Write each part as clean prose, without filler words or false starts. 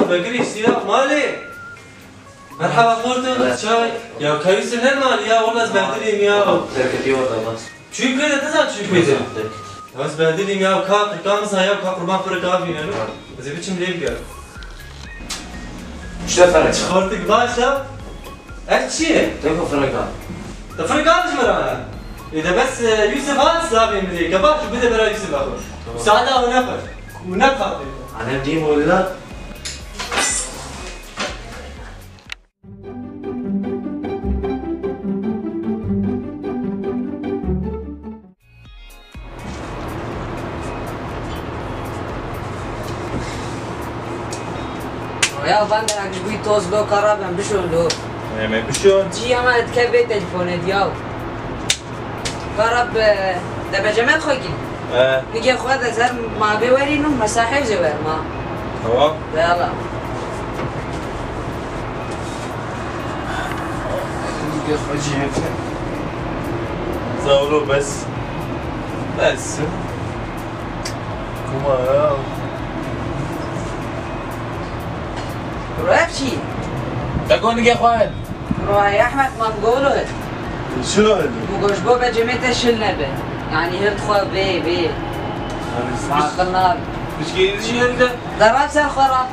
بقري السياق مالي مرحبا خورتو شاي يا كيس الهرمان يا والله زبهدلين يا تركتي والله بس شو كده تزعل شو كده بس زبهدلين يا كاك كامسا يا كاك قربان فرق كافينا زي بتشم ليه قال شو فرق خورتك باشا اكشي تكو فرق تفرق مش مرانا اذا بس يوسف هذا سلافي مدري كباش بدا برا يوسف اخو سعداء ونفر ونفر انا بديم ولا يا بندر عجبي توز لو كرابن بشون لو ما بشون جي ما تكبي تليفون دياو كراب ده بجمع خوكي نجي خود زر ما بيورينو مساحه زوير ما هو يلا نجي خوجي زولو بس كما يا روحشي تكون نجي خواد روح يا احمد ما نقوله شنو هذا؟ مقولش بو بجمعت الشلنبه يعني هرت خو بي مع النار مش كي شي هذا ضرب سر خراب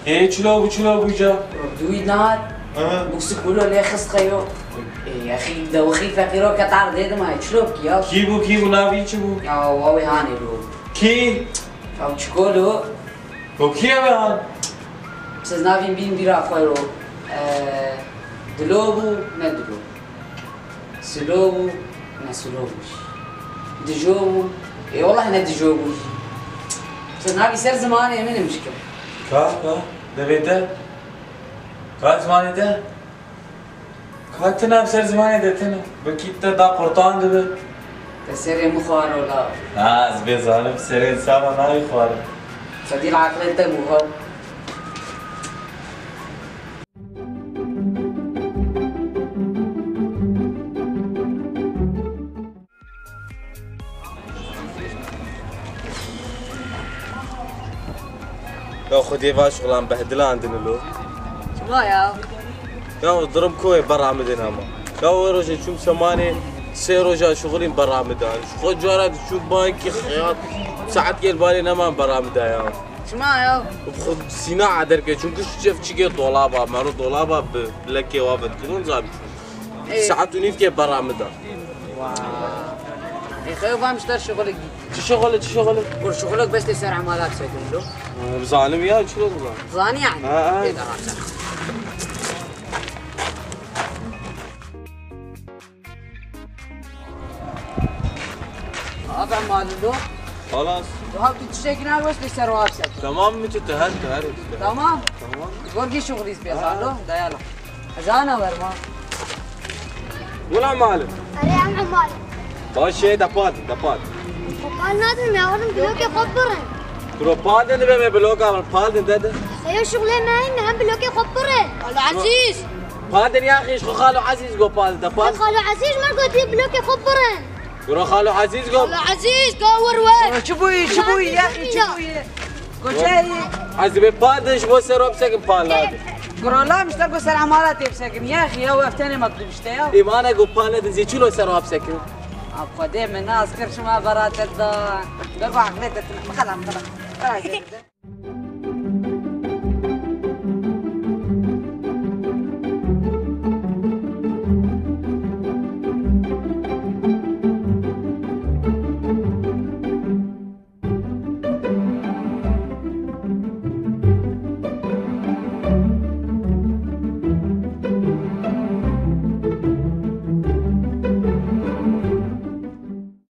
ايه شلو بوجا دوي نار بوكس كله ليه خص خيو يا اخي دوخي فقيرو كتعرض هذا ما يشلوك يا كيبو نافي شبو يا واوي هاني لو كي او تشكولو وكي هذا بس نافين بين بيرا خيرو دلوبو ندلو سلوبو ما سلوبوش دجوبو اي والله انا دجوبوش بس نافي سر زماني من المشكله كا دبيته كا زمانه ده كاتنا بسر زمانه ده تنا بكيت دا قرطان ده تسير مخار ولا زبي ظالم سر انسان ما يخوار فدي عقل انت مو يا خدي باش شغلان بهدلان عندنا له ما يا ضرب كوي برا مدينة ما يا رجل شو مسماني سيروجا شغلين برا مدان شو جارات شو بانكي خياط ساعات قال بالي نمان برا مدا يا شما بخد صناعة دركة شو كش شفت شيء طلابة مارو طلابة بلكي وافد كلون زاب ساعات ونيف كي برا مدا خيو فهم اشتر شغلك شغلك قول شغلك بس تسير عمالات سيكون له بظالم يا شو ظاني يعني افهم مال له خلاص وهاك تشتكينا بس تسير وابسك تمام متى تهرت تمام ورقي شغلي سبيس له ده يلا اذانا ورما ولا مالك أري عم عمالي باش شيء دبات وقال نادر ما أورم بلوك يخبرن ترى بادن بما بلوك على بادن ده خير شغله ما هم بلوك يخبرن خالو عزيز بادن يا اخي شو خالو عزيز جو بادن دبات خالو عزيز ما قلت بلوك يخبرن ترى خالو عزيز جو خالو عزيز قور وين شبوي يا اخي شبوي كوشاي عزيز بادن شو سر بسكن بادن قرولا مش تلقوا سر عمارات يبسكن يا اخي هو افتني مطلوب اشتيا ايمانا جو بادن زي شلو سر بسكن ابقى دائما الناس كرش ما برات الدار قربوا عقلتك خلاص